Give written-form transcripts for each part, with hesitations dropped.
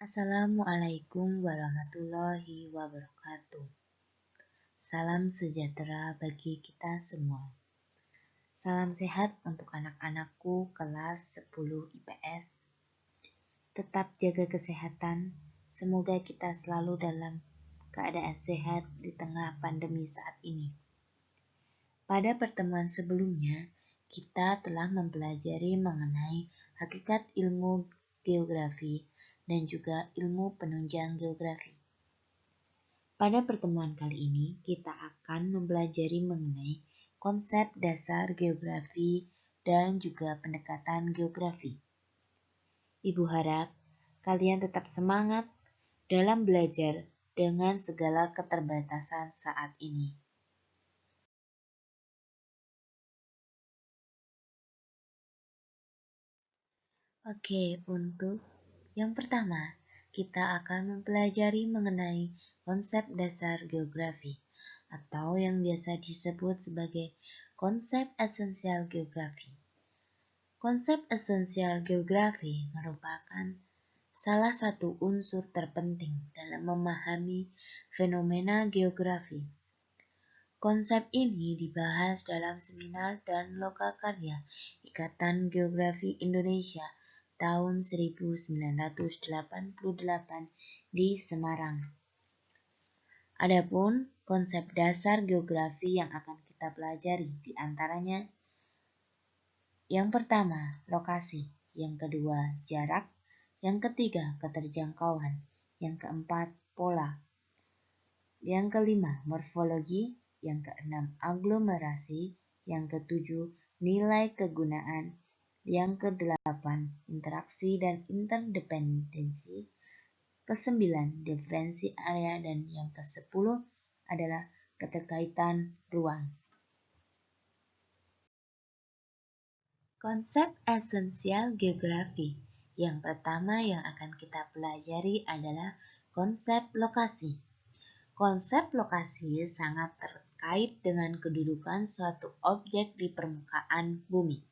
Assalamualaikum warahmatullahi wabarakatuh. Salam sejahtera bagi kita semua. Salam sehat untuk anak-anakku kelas 10 IPS. Tetap jaga kesehatan. Semoga kita selalu dalam keadaan sehat di tengah pandemi saat ini. Pada pertemuan sebelumnya, kita telah mempelajari mengenai hakikat ilmu geografi dan juga ilmu penunjang geografi. Pada pertemuan kali ini, kita akan mempelajari mengenai konsep dasar geografi dan juga pendekatan geografi. Ibu harap kalian tetap semangat dalam belajar dengan segala keterbatasan saat ini. Oke, untuk yang pertama, kita akan mempelajari mengenai konsep dasar geografi atau yang biasa disebut sebagai konsep esensial geografi. Konsep esensial geografi merupakan salah satu unsur terpenting dalam memahami fenomena geografi. Konsep ini dibahas dalam seminar dan lokakarya Ikatan Geografi Indonesia tahun 1988 di Semarang. Adapun konsep dasar geografi yang akan kita pelajari di antaranya yang pertama, lokasi, yang kedua, jarak, yang ketiga, keterjangkauan, yang keempat, pola, yang kelima, morfologi, yang keenam, aglomerasi, yang ketujuh, nilai kegunaan, yang kedelapan, interaksi dan interdependensi, kesembilan, diferensi area, dan yang kesepuluh adalah keterkaitan ruang. Konsep esensial geografi. Yang pertama yang akan kita pelajari adalah konsep lokasi. Konsep lokasi sangat terkait dengan kedudukan suatu objek di permukaan bumi.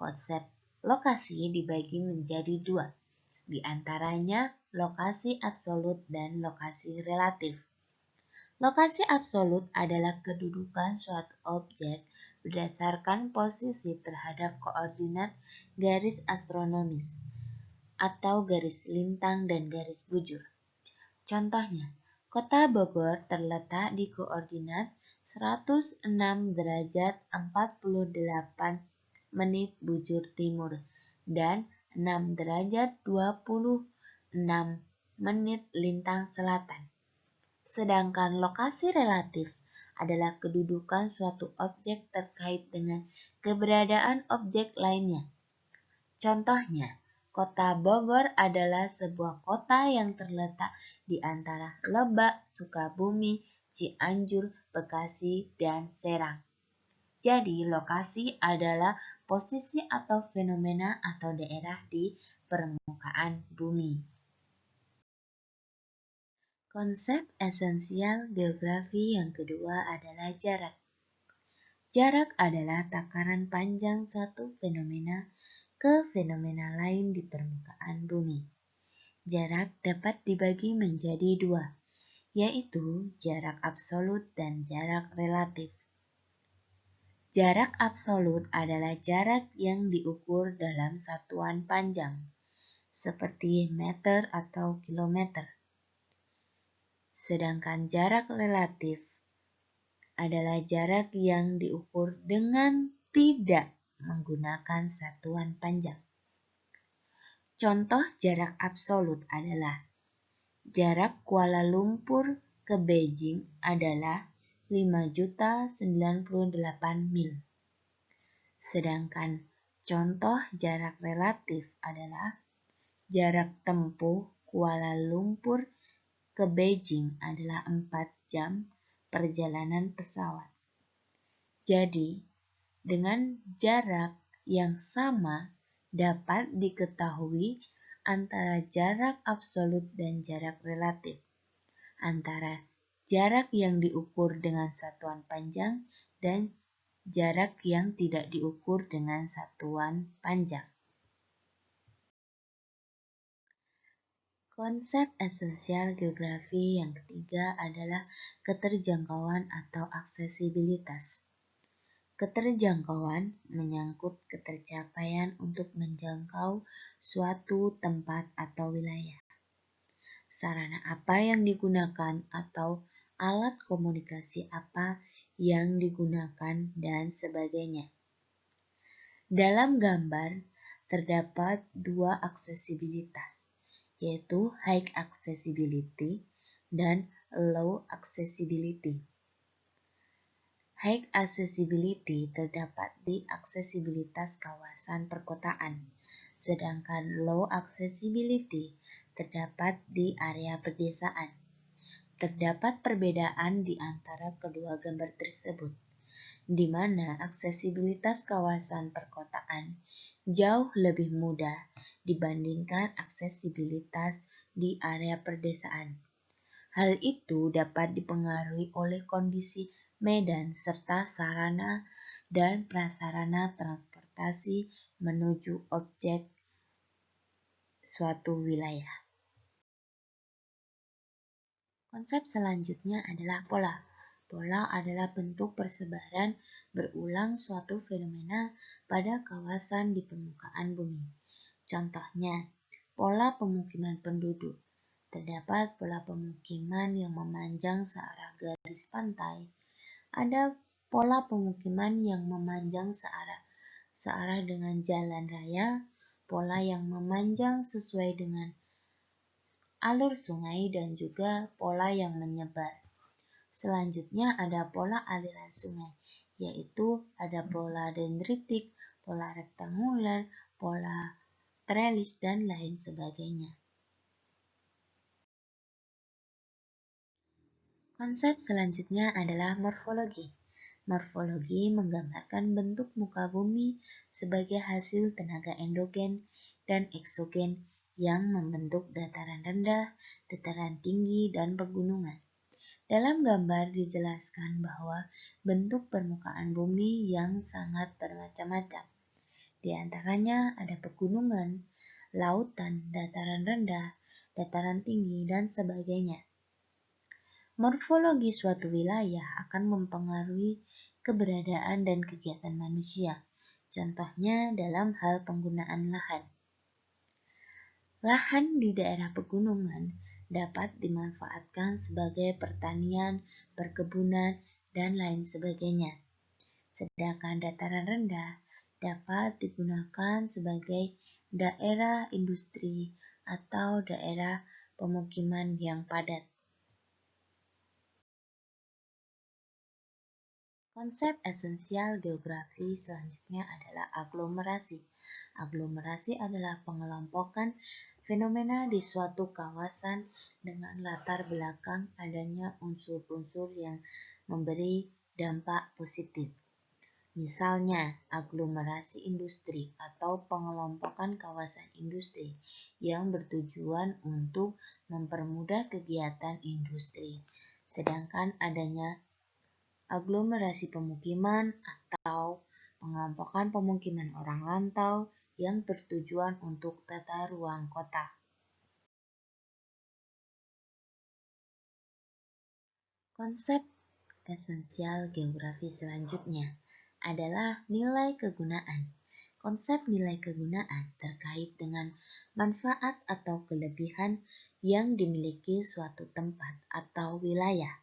Konsep lokasi dibagi menjadi dua, di antaranya lokasi absolut dan lokasi relatif. Lokasi absolut adalah kedudukan suatu objek berdasarkan posisi terhadap koordinat garis astronomis atau garis lintang dan garis bujur. Contohnya, Kota Bogor terletak di koordinat 106 derajat 48 menit bujur timur dan 6 derajat 26 menit lintang selatan. Sedangkan lokasi relatif adalah kedudukan suatu objek terkait dengan keberadaan objek lainnya. Contohnya, Kota Bogor adalah sebuah kota yang terletak di antara Lebak, Sukabumi, Cianjur, Bekasi, dan Serang. Jadi, lokasi adalah posisi atau fenomena atau daerah di permukaan bumi. Konsep esensial geografi yang kedua adalah jarak. Jarak adalah takaran panjang satu fenomena ke fenomena lain di permukaan bumi. Jarak dapat dibagi menjadi dua, yaitu jarak absolut dan jarak relatif. Jarak absolut adalah jarak yang diukur dalam satuan panjang, seperti meter atau kilometer. Sedangkan jarak relatif adalah jarak yang diukur dengan tidak menggunakan satuan panjang. Contoh jarak absolut adalah jarak Kuala Lumpur ke Beijing adalah 5.098 mil. Sedangkan contoh jarak relatif adalah jarak tempuh Kuala Lumpur ke Beijing adalah 4 jam perjalanan pesawat. Jadi, dengan jarak yang sama dapat diketahui antara jarak absolut dan jarak relatif, antara jarak yang diukur dengan satuan panjang dan jarak yang tidak diukur dengan satuan panjang. Konsep esensial geografi yang ketiga adalah keterjangkauan atau aksesibilitas. Keterjangkauan menyangkut ketercapaian untuk menjangkau suatu tempat atau wilayah. Sarana apa yang digunakan atau alat komunikasi apa yang digunakan dan sebagainya. Dalam gambar terdapat dua aksesibilitas, yaitu high accessibility dan low accessibility. High accessibility terdapat di aksesibilitas kawasan perkotaan, sedangkan low accessibility terdapat di area pedesaan. Terdapat perbedaan di antara kedua gambar tersebut, di mana aksesibilitas kawasan perkotaan jauh lebih mudah dibandingkan aksesibilitas di area pedesaan. Hal itu dapat dipengaruhi oleh kondisi medan serta sarana dan prasarana transportasi menuju objek suatu wilayah. Konsep selanjutnya adalah pola. Pola adalah bentuk persebaran berulang suatu fenomena pada kawasan di permukaan bumi. Contohnya, pola pemukiman penduduk. Terdapat pola pemukiman yang memanjang searah garis pantai. Ada pola pemukiman yang memanjang searah dengan jalan raya, pola yang memanjang sesuai dengan alur sungai, dan juga pola yang menyebar. Selanjutnya ada pola aliran sungai, yaitu ada pola dendritik, pola rektangular, pola trelis, dan lain sebagainya. Konsep selanjutnya adalah morfologi. Morfologi menggambarkan bentuk muka bumi sebagai hasil tenaga endogen dan eksogen yang membentuk dataran rendah, dataran tinggi, dan pegunungan. Dalam gambar dijelaskan bahwa bentuk permukaan bumi yang sangat bermacam-macam. Di antaranya ada pegunungan, lautan, dataran rendah, dataran tinggi, dan sebagainya. Morfologi suatu wilayah akan mempengaruhi keberadaan dan kegiatan manusia. Contohnya dalam hal penggunaan lahan. Lahan di daerah pegunungan dapat dimanfaatkan sebagai pertanian, perkebunan, dan lain sebagainya. Sedangkan dataran rendah dapat digunakan sebagai daerah industri atau daerah pemukiman yang padat. Konsep esensial geografi selanjutnya adalah aglomerasi. Aglomerasi adalah pengelompokan fenomena di suatu kawasan dengan latar belakang adanya unsur-unsur yang memberi dampak positif. Misalnya, aglomerasi industri atau pengelompokan kawasan industri yang bertujuan untuk mempermudah kegiatan industri. Sedangkan adanya aglomerasi pemukiman atau pengelompokan pemukiman orang rantau yang bertujuan untuk tata ruang kota. Konsep esensial geografi selanjutnya adalah nilai kegunaan. Konsep nilai kegunaan terkait dengan manfaat atau kelebihan yang dimiliki suatu tempat atau wilayah.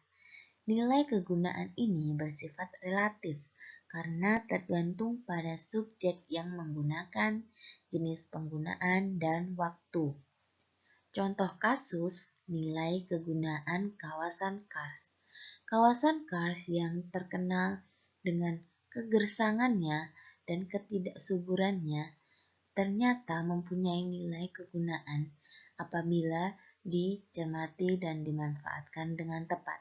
Nilai kegunaan ini bersifat relatif karena tergantung pada subjek yang menggunakan, jenis penggunaan, dan waktu. Contoh kasus nilai kegunaan kawasan kars. Kawasan kars yang terkenal dengan kegersangannya dan ketidaksuburannya ternyata mempunyai nilai kegunaan apabila dicermati dan dimanfaatkan dengan tepat.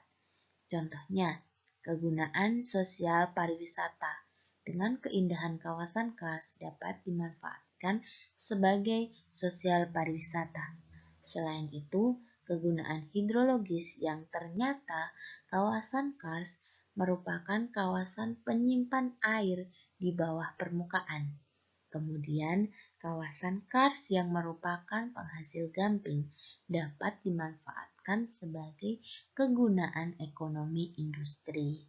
Contohnya, kegunaan sosial pariwisata dengan keindahan kawasan kars dapat dimanfaatkan sebagai sosial pariwisata. Selain itu, kegunaan hidrologis yang ternyata kawasan kars merupakan kawasan penyimpan air di bawah permukaan. Kemudian, Kawasan kars yang merupakan penghasil gamping dapat dimanfaatkan sebagai kegunaan ekonomi industri.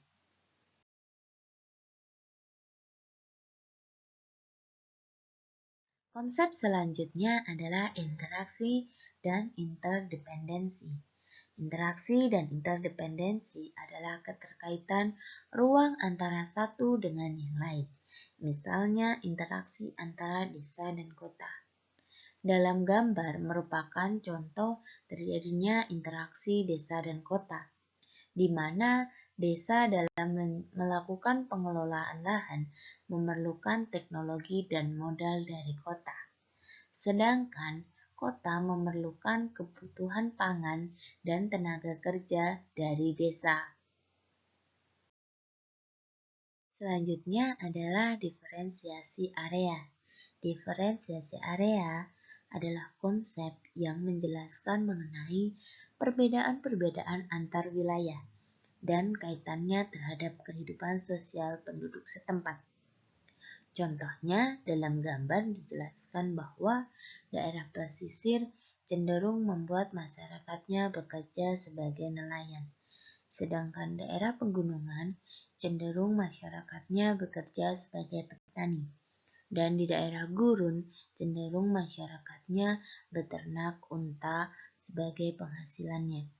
Konsep selanjutnya adalah interaksi dan interdependensi. Interaksi dan interdependensi adalah keterkaitan ruang antara satu dengan yang lain. Misalnya interaksi antara desa dan kota. Dalam gambar merupakan contoh terjadinya interaksi desa dan kota, di mana desa dalam melakukan pengelolaan lahan memerlukan teknologi dan modal dari kota. Sedangkan kota memerlukan kebutuhan pangan dan tenaga kerja dari desa. Selanjutnya adalah diferensiasi area. Diferensiasi area adalah konsep yang menjelaskan mengenai perbedaan-perbedaan antar wilayah dan kaitannya terhadap kehidupan sosial penduduk setempat. Contohnya, dalam gambar dijelaskan bahwa daerah pesisir cenderung membuat masyarakatnya bekerja sebagai nelayan, sedangkan daerah pegunungan cenderung masyarakatnya bekerja sebagai petani, dan di daerah gurun cenderung masyarakatnya beternak unta sebagai penghasilannya.